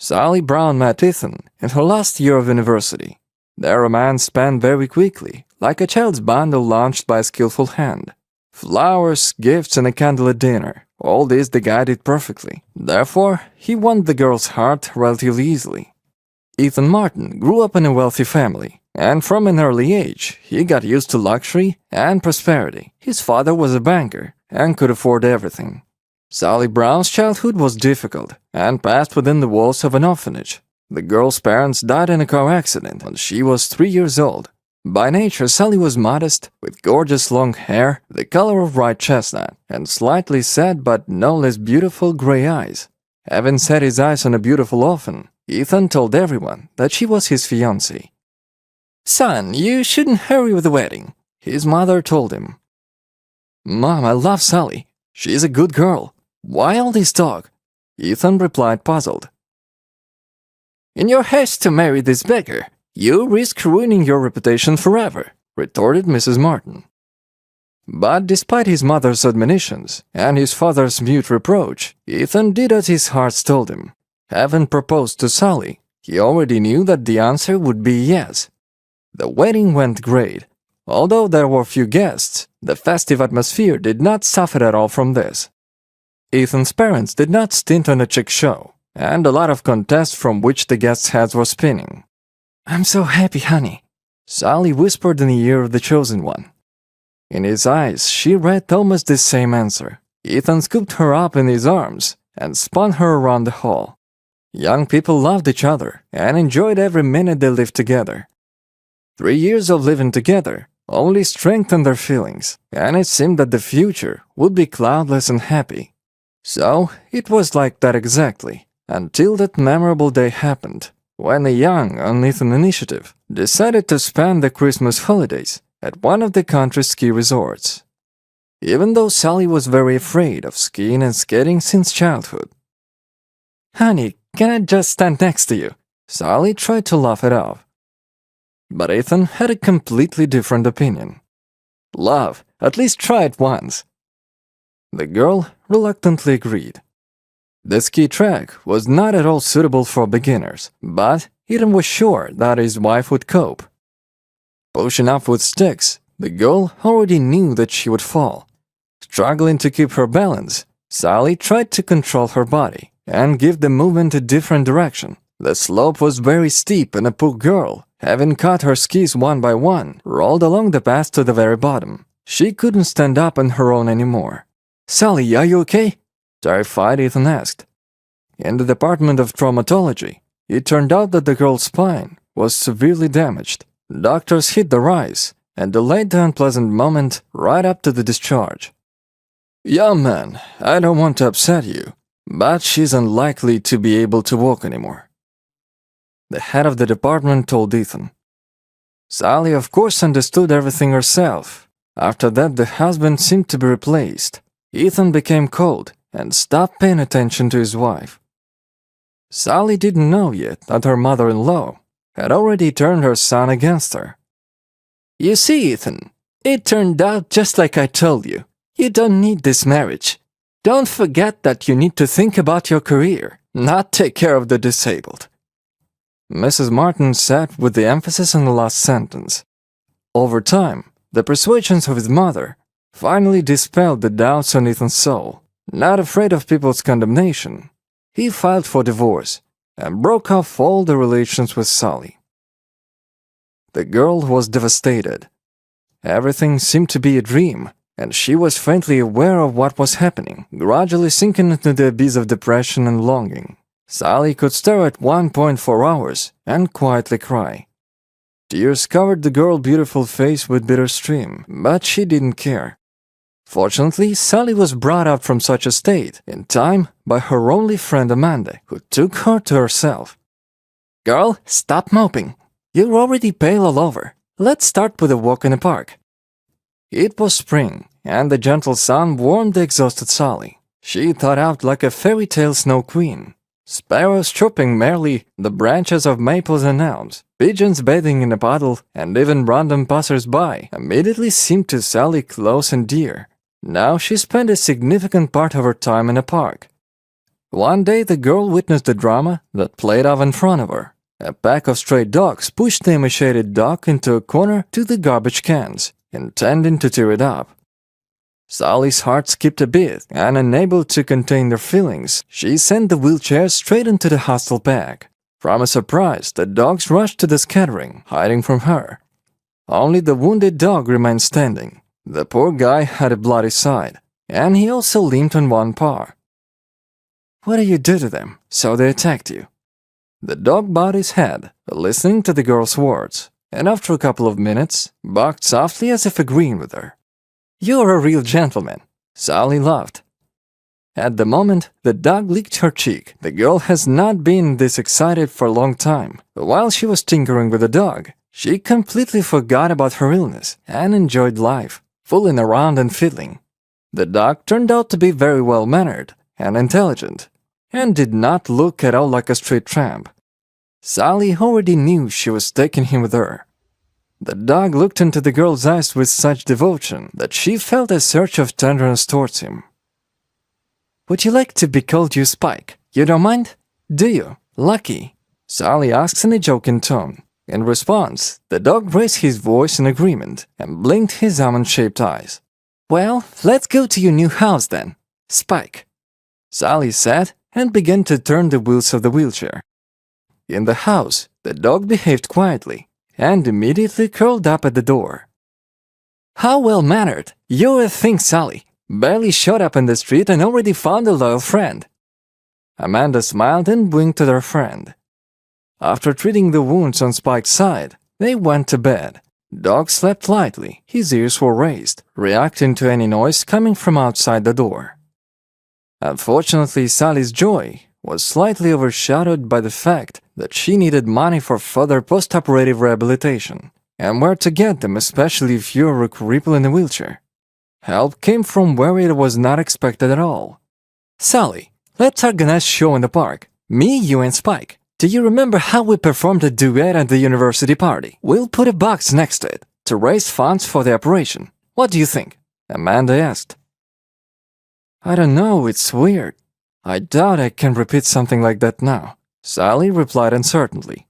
Sally Brown met Ethan in her last year of university. Their romance spanned very quickly, like a child's bundle launched by a skillful hand. Flowers, gifts, and a candlelit dinner. All this they guided perfectly. Therefore, he won the girl's heart relatively easily. Ethan Martin grew up in a wealthy family, and from an early age, he got used to luxury and prosperity. His father was a banker and could afford everything. Sally Brown's childhood was difficult and passed within the walls of an orphanage. The girl's parents died in a car accident when she was 3 years old. By nature, Sally was modest, with gorgeous long hair, the color of ripe chestnut, and slightly sad but no less beautiful gray eyes. Having set his eyes on a beautiful orphan, Ethan told everyone that she was his fiancée. "Son, you shouldn't hurry with the wedding," his mother told him. "Mom, I love Sally. She's a good girl. Why all this talk?" Ethan replied, puzzled. "In your haste to marry this beggar, you risk ruining your reputation forever," retorted Mrs. Martin. But despite his mother's admonitions and his father's mute reproach, Ethan did as his heart told him. Having proposed to Sally, he already knew that the answer would be yes. The wedding went great. Although there were few guests, the festive atmosphere did not suffer at all from this. Ethan's parents did not stint on a chic show, and a lot of contests from which the guests' heads were spinning. "I'm so happy, honey," Sally whispered in the ear of the chosen one. In his eyes, she read almost the same answer. Ethan scooped her up in his arms and spun her around the hall. Young people loved each other and enjoyed every minute they lived together. 3 years of living together only strengthened their feelings, and it seemed that the future would be cloudless and happy. So, it was like that exactly, until that memorable day happened, when a young, on Ethan's initiative, decided to spend the Christmas holidays at one of the country's ski resorts. Even though Sally was very afraid of skiing and skating since childhood. "Honey, can I just stand next to you?" Sally tried to laugh it off. But Ethan had a completely different opinion. "Love, at least try it once." The girl reluctantly agreed. The ski track was not at all suitable for beginners, but Ethan was sure that his wife would cope. Pushing up with sticks, the girl already knew that she would fall. Struggling to keep her balance, Sally tried to control her body and give the movement a different direction. The slope was very steep and the poor girl, having cut her skis one by one, rolled along the path to the very bottom. She couldn't stand up on her own anymore. "Sally, are you okay?" Terrified, Ethan asked. In the department of traumatology, it turned out that the girl's spine was severely damaged. Doctors hit the rise and delayed the unpleasant moment right up to the discharge. "Young man, I don't want to upset you, but she's unlikely to be able to walk anymore," the head of the department told Ethan. Sally, of course, understood everything herself. After that, the husband seemed to be replaced. Ethan became cold and stopped paying attention to his wife. Sally didn't know yet that her mother-in-law had already turned her son against her. "You see, Ethan, it turned out just like I told you. You don't need this marriage. Don't forget that you need to think about your career, not take care of the disabled." Mrs. Martin said with the emphasis on the last sentence. Over time, the persuasions of his mother finally dispelled the doubts on Ethan's soul. Not afraid of people's condemnation, he filed for divorce and broke off all the relations with Sally. The girl was devastated. Everything seemed to be a dream, and she was faintly aware of what was happening, gradually sinking into the abyss of depression and longing. Sally could stare at one point for hours and quietly cry. Tears covered the girl's beautiful face with bitter stream, but she didn't care. Fortunately, Sally was brought up from such a state in time by her only friend Amanda, who took her to herself. "Girl, stop moping. You're already pale all over. Let's start with a walk in the park." It was spring, and the gentle sun warmed the exhausted Sally. She thought out like a fairy tale snow queen. Sparrows chirping merrily the branches of maples and elms, pigeons bathing in a puddle, and even random passers-by immediately seemed to Sally close and dear. Now she spent a significant part of her time in a park. One day, the girl witnessed the drama that played out in front of her. A pack of stray dogs pushed the emaciated dog into a corner to the garbage cans, intending to tear it up. Sally's heart skipped a beat, and unable to contain their feelings, she sent the wheelchair straight into the hostile pack. From a surprise, the dogs rushed to the scattering, hiding from her. Only the wounded dog remained standing. The poor guy had a bloody side, and he also limped on one paw. "What did you do to them, so they attacked you?" The dog bowed his head, listening to the girl's words, and after a couple of minutes, barked softly as if agreeing with her. "You're a real gentleman," Sally laughed. At the moment, the dog licked her cheek. The girl has not been this excited for a long time. While she was tinkering with the dog, she completely forgot about her illness and enjoyed life, fooling around and fiddling. The dog turned out to be very well-mannered and intelligent, and did not look at all like a street tramp. Sally already knew she was taking him with her. The dog looked into the girl's eyes with such devotion that she felt a surge of tenderness towards him. "Would you like to be called you Spike? You don't mind? Do you? Lucky?" Sally asks in a joking tone. In response, the dog raised his voice in agreement and blinked his almond-shaped eyes. "Well, let's go to your new house then, Spike," Sally said, and began to turn the wheels of the wheelchair. In the house, the dog behaved quietly and immediately curled up at the door. "How well-mannered! You're a thing, Sally. Barely showed up in the street and already found a loyal friend." Amanda smiled and winked at her friend. After treating the wounds on Spike's side, they went to bed. Dog slept lightly, his ears were raised, reacting to any noise coming from outside the door. Unfortunately, Sally's joy was slightly overshadowed by the fact that she needed money for further post-operative rehabilitation, and where to get them, especially if you're a cripple in a wheelchair. Help came from where it was not expected at all. "Sally, let's organize a show in the park. Me, you, and Spike. Do you remember how we performed a duet at the university party? We'll put a box next to it to raise funds for the operation. What do you think?" Amanda asked. "I don't know, it's weird. I doubt I can repeat something like that now," Sally replied uncertainly.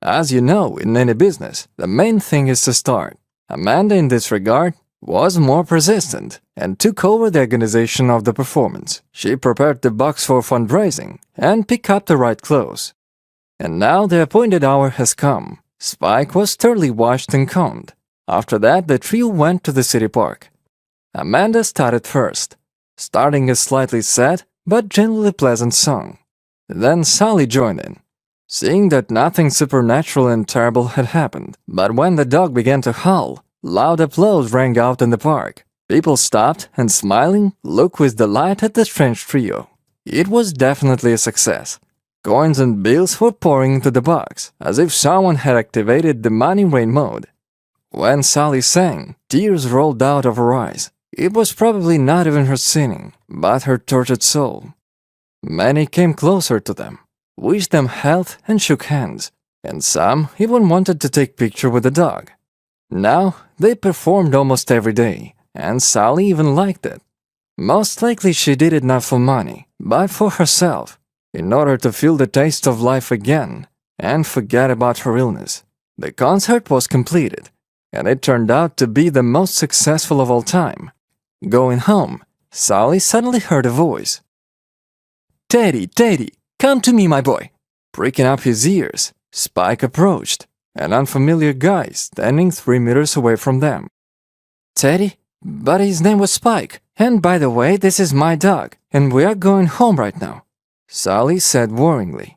As you know, in any business, the main thing is to start. Amanda, in this regard, was more persistent and took over the organization of the performance. She prepared the box for fundraising and picked up the right clothes. And now the appointed hour has come. Spike was thoroughly washed and combed. After that, the trio went to the city park. Amanda started first, starting a slightly sad but generally pleasant song. Then Sally joined in, seeing that nothing supernatural and terrible had happened. But when the dog began to howl, loud applause rang out in the park. People stopped and, smiling, looked with delight at the strange trio. It was definitely a success. Coins and bills were pouring into the box, as if someone had activated the money rain mode. When Sally sang, tears rolled out of her eyes. It was probably not even her singing, but her tortured soul. Many came closer to them, wished them health and shook hands, and some even wanted to take picture with the dog. Now, they performed almost every day, and Sally even liked it. Most likely she did it not for money, but for herself, in order to feel the taste of life again and forget about her illness. The concert was completed, and it turned out to be the most successful of all time. Going home, Sally suddenly heard a voice. "Teddy, Teddy, come to me, my boy." Pricking up his ears, Spike approached, an unfamiliar guy standing 3 meters away from them. "Teddy? But his name was Spike. And by the way, this is my dog, and we are going home right now," Sally said worryingly.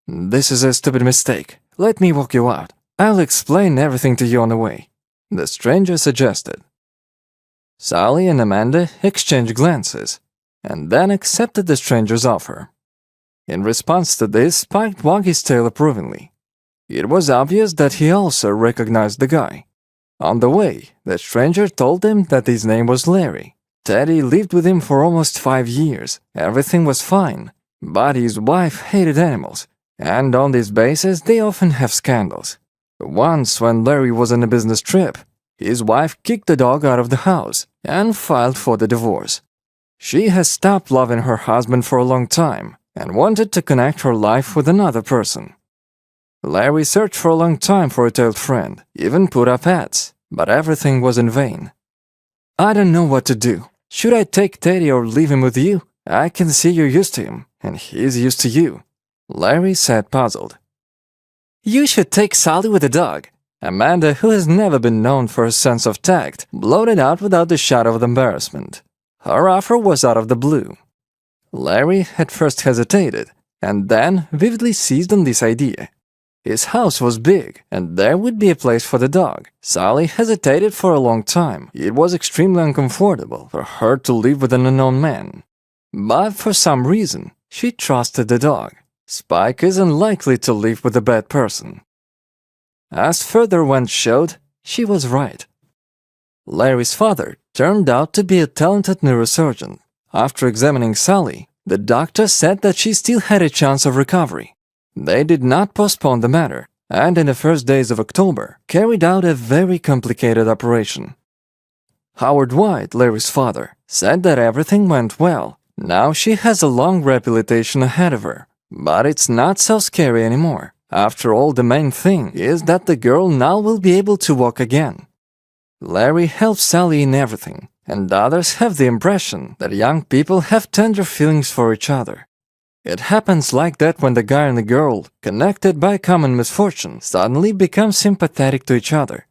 "This is a stupid mistake. Let me walk you out. I'll explain everything to you on the way," the stranger suggested. Sally and Amanda exchanged glances, and then accepted the stranger's offer. In response to this, Spike wagged his tail approvingly. It was obvious that he also recognized the guy. On the way, the stranger told him that his name was Larry. Teddy lived with him for almost 5 years. Everything was fine, but his wife hated animals, and on this basis they often have scandals. Once, when Larry was on a business trip, his wife kicked the dog out of the house and filed for the divorce. She has stopped loving her husband for a long time and wanted to connect her life with another person. Larry searched for a long time for a tailed friend, even put up ads, but everything was in vain. "I don't know what to do. Should I take Teddy or leave him with you? I can see you're used to him, and he's used to you," Larry said, puzzled. "You should take Sally with the dog." Amanda, who has never been known for her sense of tact, blurted out without a shadow of embarrassment. Her offer was out of the blue. Larry at first hesitated, and then vividly seized on this idea. His house was big, and there would be a place for the dog. Sally hesitated for a long time. It was extremely uncomfortable for her to live with an unknown man. But for some reason, she trusted the dog. Spike is unlikely to live with a bad person. As further events showed, she was right. Larry's father turned out to be a talented neurosurgeon. After examining Sally, the doctor said that she still had a chance of recovery. They did not postpone the matter, and in the first days of October, carried out a very complicated operation. Howard White, Larry's father, said that everything went well. Now she has a long rehabilitation ahead of her, but it's not so scary anymore. After all, the main thing is that the girl now will be able to walk again. Larry helps Sally in everything, and others have the impression that young people have tender feelings for each other. It happens like that when the guy and the girl, connected by common misfortune, suddenly become sympathetic to each other.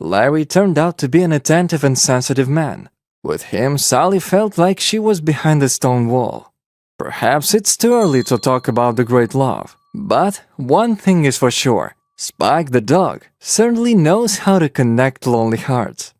Larry turned out to be an attentive and sensitive man. With him, Sally felt like she was behind a stone wall. Perhaps it's too early to talk about the great love, but one thing is for sure, Spike the dog certainly knows how to connect lonely hearts.